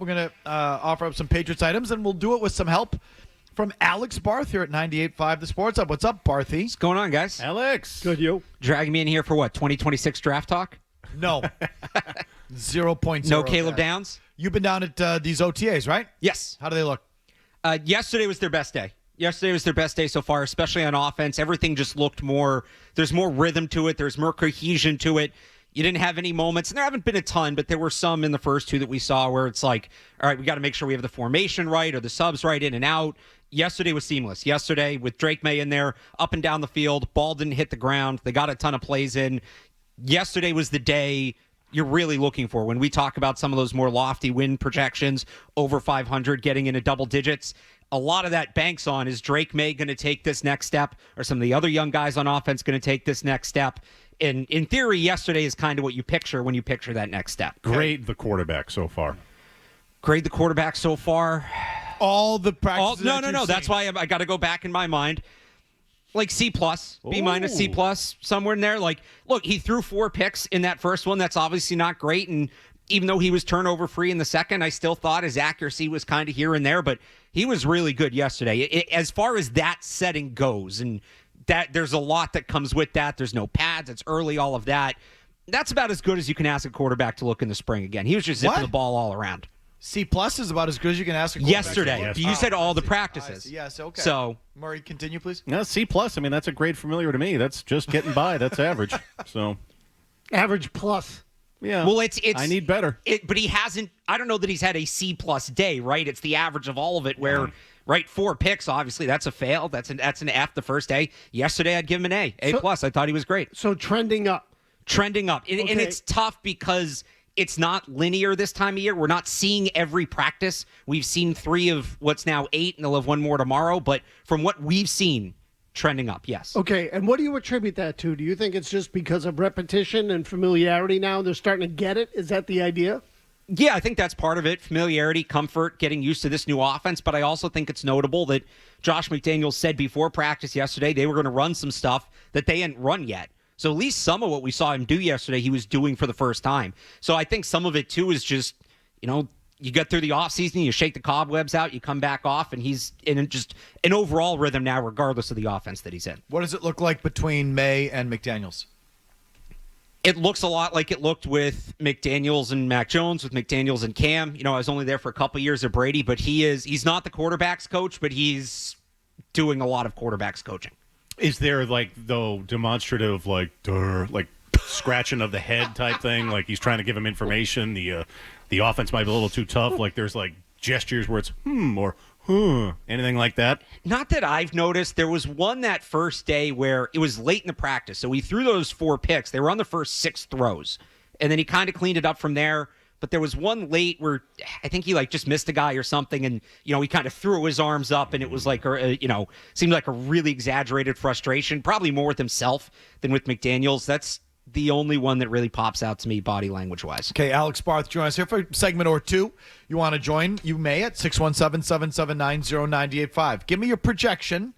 We're going to offer up some Patriots items, and we'll do it with some help from Alex Barth here at 98.5 The Sports Hub. What's up, Barthy? What's going on, guys? Alex. Good, you. Dragging me in here for what, 2026 draft talk? No. 0.0. No Caleb Downs? You've been down at these OTAs, right? Yes. How do they look? Yesterday was their best day. Yesterday was their best day so far, especially on offense. Everything just looked more, there's more rhythm to it. There's more cohesion to it. You didn't have any moments, and there haven't been a ton, but there were some in the first two that we saw where it's like, all right, we got to make sure we have the formation right or the subs right in and out. Yesterday was seamless. Yesterday, with Drake May in there, up and down the field, ball didn't hit the ground. They got a ton of plays in. Yesterday was the day you're really looking for when we talk about some of those more lofty win projections, over 500, getting into double digits. A lot of that banks on, is Drake May going to take this next step, or some of the other young guys on offense going to take this next step? And in theory, yesterday is kind of what you picture when you picture that next step. Grade the quarterback so far. Grade the quarterback so far. All the practices. No. That's why I got to go back in my mind. Like C+, B minus, C+, somewhere in there. Like, look, he threw 4 picks in that first one. That's obviously not great. And even though he was turnover free in the second, I still thought his accuracy was kind of here and there. But he was really good yesterday. As far as that setting goes, and that there's a lot that comes with that. There's no pads. It's early, all of that. That's about as good as you can ask a quarterback to look in the spring again. He was just zipping the ball all around. C+ is about as good as you can ask a quarterback. Yesterday. Yes. You said all the practices. Yes, okay. So, Murray, continue, please. No, C+. I mean, that's a grade familiar to me. That's just getting by. That's average. So, Average plus. yeah. well, it's I need better. But he hasn't. I don't know that he's had a C+ day, right? It's the average of all of it. Where, right, 4 picks. Obviously, that's a fail. That's an F the first day. Yesterday, I'd give him an A+. I thought he was great. So trending up. Trending up, and it's tough because it's not linear this time of year. We're not seeing every practice. We've seen 3 of what's now 8, and they'll have 1 more tomorrow. But from what we've seen, trending up, yes. Okay, and what do you attribute that to? Do you think it's just because of repetition and familiarity now? They're starting to get it? Is that the idea? Yeah, I think that's part of it. Familiarity, comfort, getting used to this new offense. But I also think it's notable that Josh McDaniels said before practice yesterday they were going to run some stuff that they hadn't run yet. So at least some of what we saw him do yesterday, he was doing for the first time. So I think some of it, too, is just, you get through the offseason, you shake the cobwebs out, you come back off, and he's in just an overall rhythm now, regardless of the offense that he's in. What does it look like between May and McDaniels? It looks a lot like it looked with McDaniels and Mac Jones, with McDaniels and Cam. I was only there for a couple of years of Brady, but he's not the quarterback's coach, but he's doing a lot of quarterback's coaching. Is there, demonstrative, scratching of the head type thing? Like he's trying to give him information. The offense might be a little too tough. Like there's, gestures where it's, or, anything like that? Not that I've noticed. There was one that first day where it was late in the practice. So he threw those 4 picks. They were on the first 6 throws. And then he kind of cleaned it up from there. But there was one late where I think he just missed a guy or something, and he kind of threw his arms up, and it was seemed like a really exaggerated frustration, probably more with himself than with McDaniels. That's the only one that really pops out to me body language wise. Okay, Alex Barth, join us here for a segment or two. You want to join? You may at 617-779-0985. Give me your projection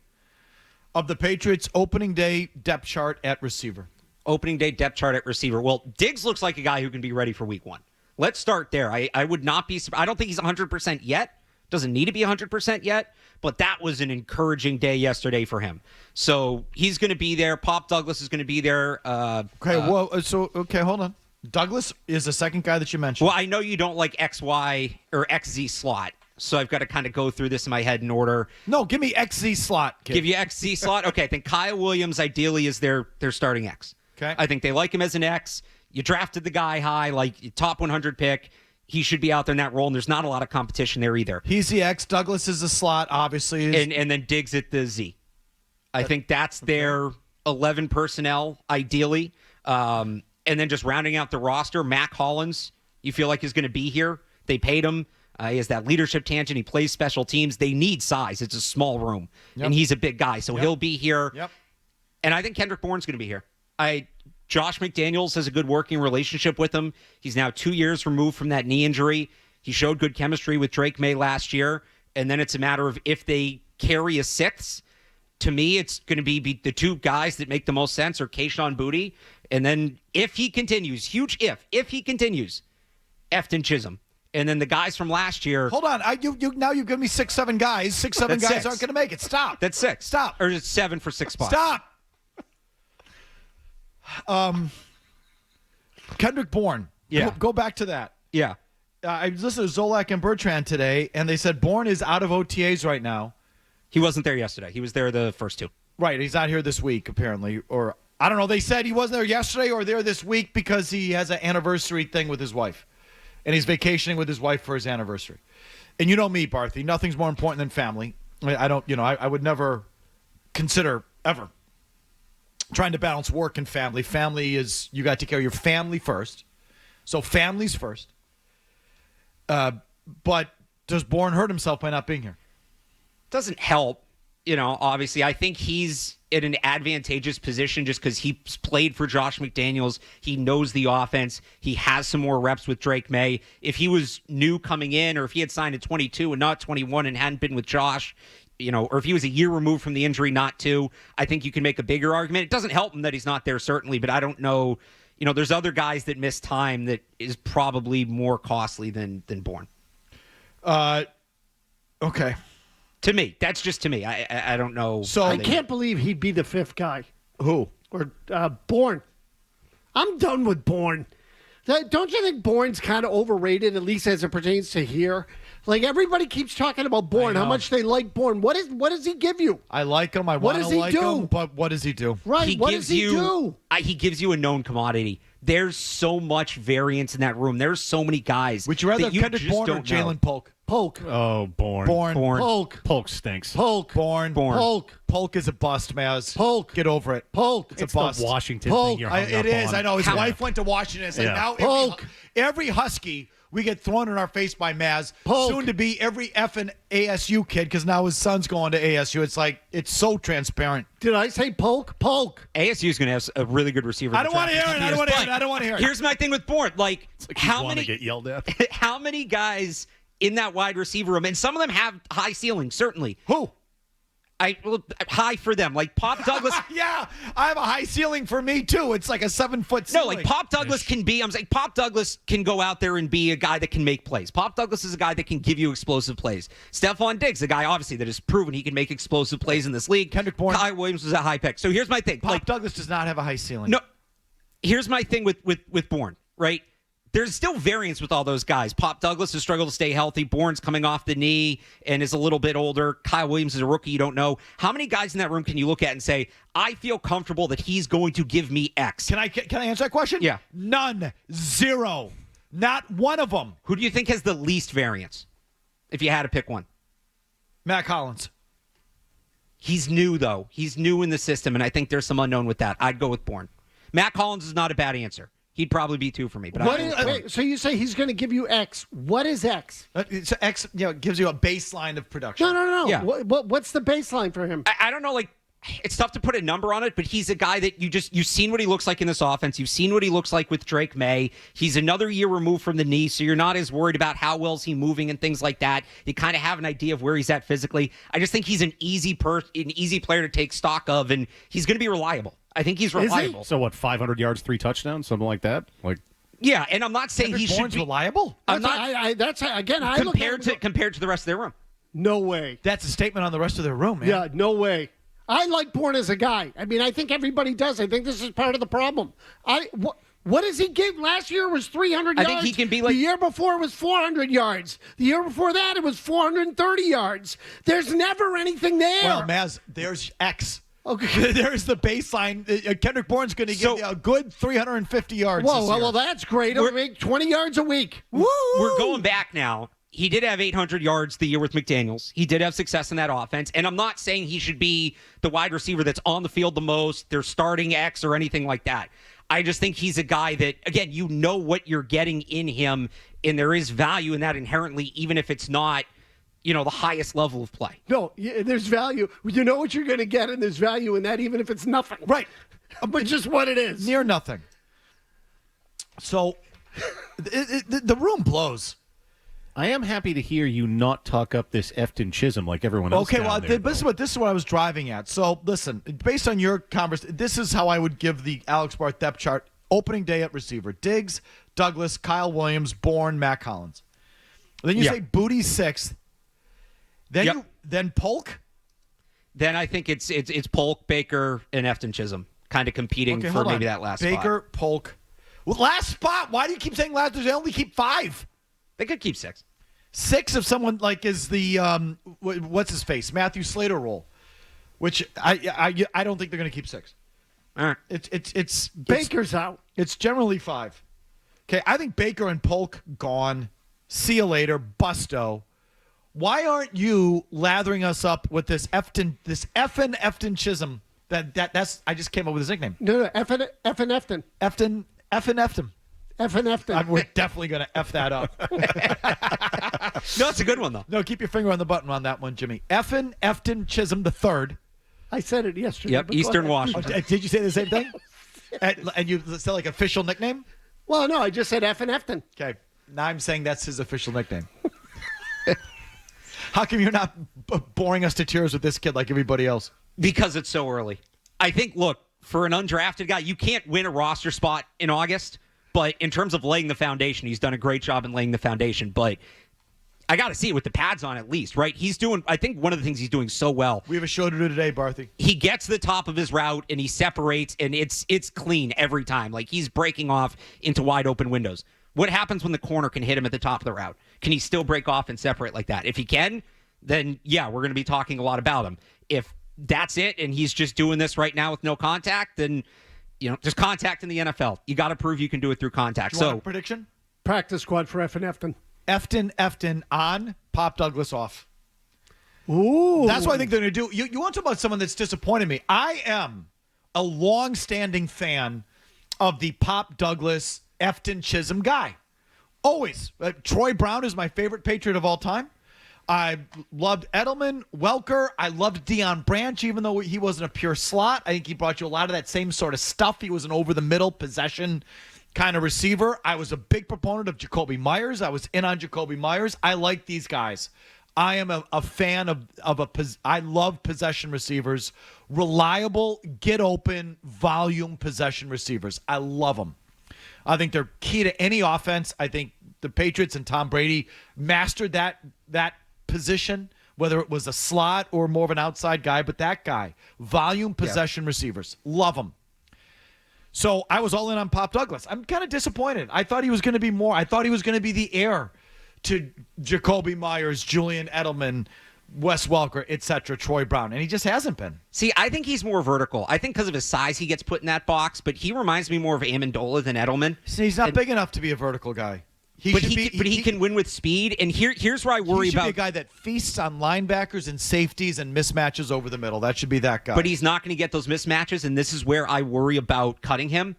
of the Patriots' opening day depth chart at receiver. Opening day depth chart at receiver. Well, Diggs looks like a guy who can be ready for week 1. Let's start there. I would not be surprised. I don't think he's 100% yet. Doesn't need to be 100% yet, but that was an encouraging day yesterday for him. So he's going to be there. Pop Douglas is going to be there. Okay, hold on. Douglas is the second guy that you mentioned. Well, I know you don't like XY or XZ slot, so I've got to kind of go through this in my head in order. No, give me XZ slot, kid. Give you XZ slot? Okay, I think Kyle Williams ideally is their starting X. Okay. I think they like him as an X. You drafted the guy high, top 100 pick. He should be out there in that role, and there's not a lot of competition there either. He's the X. Douglas is the slot, obviously. And then Diggs at the Z. I think that's their 11 personnel, ideally. And then just rounding out the roster, Mac Hollins, you feel like is going to be here. They paid him. He has that leadership tangent. He plays special teams. They need size. It's a small room, and he's a big guy, so he'll be here. Yep. And I think Kendrick Bourne's going to be here. Josh McDaniels has a good working relationship with him. He's now 2 years removed from that knee injury. He showed good chemistry with Drake May last year, and then it's a matter of if they carry a 6th. To me, it's going to be the 2 guys that make the most sense are Kayshon Boutte, and then if he continues, huge if he continues, Efton Chisholm. And then the guys from last year. Hold on. Now you've given me 6, 7 guys. 6, 7 That's guys 6. aren't going to make it. Stop. That's 6. Stop. Or is it 7 for 6 spots? Stop. Kendrick Bourne. Yeah. Go back to that. Yeah. I listened to Zolak and Bertrand today, and they said Bourne is out of OTAs right now. He wasn't there yesterday. He was there the first 2. Right. He's not here this week, apparently. Or, I don't know. They said he wasn't there yesterday or there this week because he has an anniversary thing with his wife. And he's vacationing with his wife for his anniversary. And you know me, Barthy. Nothing's more important than family. I would never consider ever trying to balance work and family. Family is, you got to take care of your family first. So family's first. But does Bourne hurt himself by not being here? Doesn't help. Obviously, I think he's in an advantageous position just because he's played for Josh McDaniels. He knows the offense. He has some more reps with Drake May. If he was new coming in, or if he had signed at 22 and not 21 and hadn't been with Josh, or if he was a year removed from the injury, not 2, I think you can make a bigger argument. It doesn't help him that he's not there, certainly, but I don't know. There's other guys that miss time that is probably more costly than Bourne. Okay. To me, that's just to me. I don't know. So I can't believe he'd be the 5th guy. Who? Or Bourne. I'm done with Bourne. Don't you think Bourne's kind of overrated, at least as it pertains to here? Like, everybody keeps talking about Bourne, how much they like Bourne. What does he give you? I like him. I What want does to he like do? him, but what does he do? Right, what does he do? He gives you a known commodity. There's so much variance in that room. There's so many guys. Would you rather that have Kendrick just Bourne or don't know. Jalen Polk? Polk. Oh, Bourne. Bourne. Polk. Polk stinks. Polk. Bourne. Polk. Polk is a bust, Maz. Polk. Get over it. Polk. It's a It's bust. the Washington Polk. thing you're hung It up is. on. I know. His Yeah. wife went to Washington. It's like Yeah. now Polk. every Husky we get thrown in our face by Maz. Polk. Soon to be every effing ASU kid because now his son's going to ASU. It's like, it's so transparent. Did I say Polk? Polk. ASU is going to have a really good receiver. I don't want to hear it. I don't want to hear it. I don't want to hear it. Here's my thing with Bourne. Like He's how wanting many to get yelled at? how many guys in that wide receiver room, and some of them have high ceilings, certainly. Who? High for them. Like Pop Douglas. Yeah, I have a high ceiling for me too. It's like a 7-foot No, ceiling. like Pop Douglas can be. I'm saying Pop Douglas can go out there and be a guy that can make plays. Pop Douglas is a guy that can give you explosive plays. Stephon Diggs, a guy obviously that has proven he can make explosive plays in this league. Kendrick Bourne. Kyle Williams was a high pick. So here's my thing. Pop Douglas does not have a high ceiling. No, here's my thing with Bourne. Right, there's still variance with all those guys. Pop Douglas has struggled to stay healthy. Bourne's coming off the knee and is a little bit older. Kyle Williams is a rookie. You don't know how many guys in that room can you look at and say, I feel comfortable that he's going to give me X. Can I answer that question? Yeah. None. 0. Not one of them. Who do you think has the least variance? If you had to pick one, Matt Collins. he's new though. He's new in the system, and I think there's some unknown with that. I'd go with Bourne. Matt Collins is not a bad answer. He'd probably be 2 for me. But Wait, so you say he's going to give you X. What is X? So X, gives you a baseline of production. No. Yeah. What's the baseline for him? I don't know, like, it's tough to put a number on it, but he's a guy that you've seen what he looks like in this offense. You've seen what he looks like with Drake May. He's another year removed from the knee, so you're not as worried about how well is he moving and things like that. You kind of have an idea of where he's at physically. I just think he's an easy player to take stock of, and he's going to be reliable. I think he's reliable. So what? 500 yards, 3 touchdowns, something like that. Like Yeah, and I'm not saying Kendrick he Bourne's should be reliable. I'm not I look at him, compared to the rest of their room. no way. That's a statement on the rest of their room, man. Yeah, no way. I like Bourne as a guy. I mean, I think everybody does. I think this is part of the problem. What does he give? Last year was 300 yards. I think he can be like... The year before was 400 yards. The year before that, it was 430 yards. There's never anything there. Well, Maz, there's X. Okay. There's the baseline. Kendrick Bourne's going to give you a good 350 yards this year. Well, that's great. It'll make 20 yards a week. Woo! We're going back now. He did have 800 yards the year with McDaniels. He did have success in that offense. And I'm not saying he should be the wide receiver that's on the field the most. They're starting X or anything like that. I just think he's a guy that, again, you know what you're getting in him, and there is value in that inherently, even if it's not, the highest level of play. No, there's value. You know what you're going to get, and there's value in that, even if it's nothing. Right. But just what it is. Near nothing. So the room blows. I am happy to hear you not talk up this Efton Chisholm like everyone else. Okay, down well, there, this is what I was driving at. So, listen, based on your conversation, this is how I would give the Alex Barth depth chart opening day at receiver. Diggs, Douglas, Kyle Williams, Bourne, Matt Collins. Then you Yeah. say Booty sixth. Then Yep. then Polk. Then I think it's Polk, Baker, and Efton Chisholm kind of competing Okay, for hold on. maybe that last Baker, spot. Polk. Well, last spot. Why do you keep saying last? They only keep 5. They could keep 6. 6 if someone like is the what's his face Matthew Slater role, which I don't think they're going to keep 6. All right. It's Baker's out. It's generally 5. Okay, I think Baker and Polk gone. See you later, Busto. Why aren't you lathering us up with this effing Chisholm? That's I just came up with his nickname. No, Efton. Efton. Efton. We're definitely going to F that up. No, it's a good one, though. No, keep your finger on the button on that one, Jimmy. Efton Chisholm the third. I said it yesterday. Yep, but go Eastern ahead. Washington. Did you say the same thing? And you said like official nickname? Well, no, I just said Efton. Okay. Now I'm saying that's his official nickname. How come you're not boring us to tears with this kid like everybody else? Because it's so early. I think, look, for an undrafted guy, you can't win a roster spot in August. But in terms of laying the foundation, he's done a great job in laying the foundation. But I got to see it with the pads on at least, right? He's doing, I think one of the things he's doing so well. We have a show to do today, Barthy. He gets the top of his route and he separates, and it's clean every time. Like he's breaking off into wide open windows. What happens when the corner can hit him at the top of the route? Can he still break off and separate like that? If he can, then yeah, we're going to be talking a lot about him. If that's it and he's just doing this right now with no contact, then just contact in the NFL. You got to prove you can do it through contact. Do you want a prediction? Practice squad for Efton. Efton on, Pop Douglas off. Ooh. That's what I think they're going to do. You want to talk about someone that's disappointed me. I am a long-standing fan of the Pop Douglas, Efton Chisholm guy. Always. Troy Brown is my favorite Patriot of all time. I loved Edelman, Welker. I loved Deion Branch, even though he wasn't a pure slot. I think he brought you a lot of that same sort of stuff. He was an over-the-middle possession kind of receiver. I was a big proponent of Jacoby Myers. I was in on Jacoby Myers. I like these guys. I am a fan I love possession receivers, reliable, get open, volume possession receivers. I love them. I think they're key to any offense. I think the Patriots and Tom Brady mastered that position, whether it was a slot or more of an outside guy, but that guy, volume possession receivers, love them. So I was all in on Pop Douglas. I'm kind of disappointed. I thought he was going to be more. I thought he was going to be the heir to Jacoby Myers, Julian Edelman, Wes Welker, etc., Troy Brown, and he just hasn't been. See, I think he's more vertical. I think because of his size, he gets put in that box, but he reminds me more of Amendola than Edelman. See, he's not big enough to be a vertical guy. But he can win with speed, and here's where I worry he should about. be a guy that feasts on linebackers and safeties and mismatches over the middle. That should be that guy. But he's not going to get those mismatches, and this is where I worry about cutting him.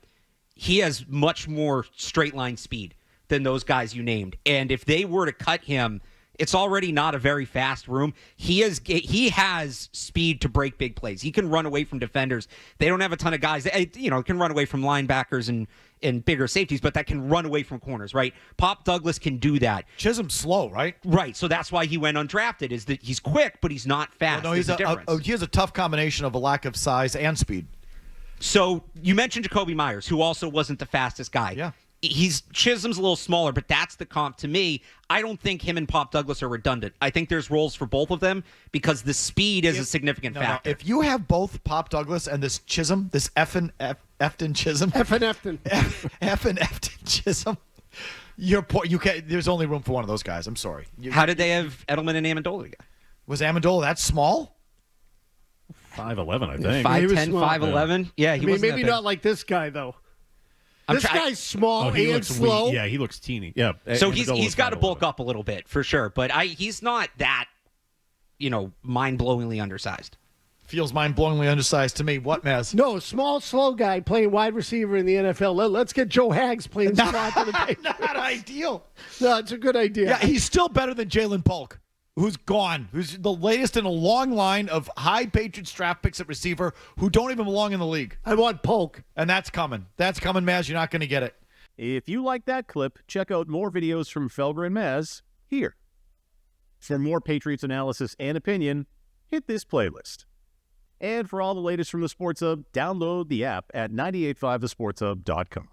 He has much more straight line speed than those guys you named, and if they were to cut him, it's already not a very fast room. He has speed to break big plays. He can run away from defenders. They don't have a ton of guys that can run away from linebackers and bigger safeties, but that can run away from corners, right? Pop Douglas can do that. Chisholm's slow, right? Right, so that's why he went undrafted, is that he's quick, but he's not fast. Well, no, he has a tough combination of a lack of size and speed. So you mentioned Jacoby Myers, who also wasn't the fastest guy. Yeah. Chisholm's a little smaller, but that's the comp to me. I don't think him and Pop Douglas are redundant. I think there's roles for both of them because the speed is a significant factor. If you have both Pop Douglas and this Chisholm, this Efton Chisholm, Efton Chisholm, you can't. There's only room for one of those guys. I'm sorry. How did they have Edelman and Amendola together? Was Amendola that small? 5'11", I think. 5'10", 5'11". Yeah, he wasn't maybe that big. not like this guy though. This guy's small he and looks slow. Yeah, he looks teeny. Yeah. So Amendola's he's got to 5'11". bulk up a little bit for sure, but he's not that, mind-blowingly undersized. Feels mind-blowingly undersized to me. What, Mazz? No, small, slow guy playing wide receiver in the NFL. Let's get Joe Hags playing slot for the Patriots. Not ideal. No, it's a good idea. Yeah, he's still better than Jalen Polk, who's gone, who's the latest in a long line of high Patriots draft picks at receiver who don't even belong in the league. I want Polk. And that's coming. That's coming, Mazz. You're not going to get it. If you like that clip, check out more videos from Felger and Mazz here. For more Patriots analysis and opinion, hit this playlist. And for all the latest from the Sports Hub, download the app at 985thesportshub.com.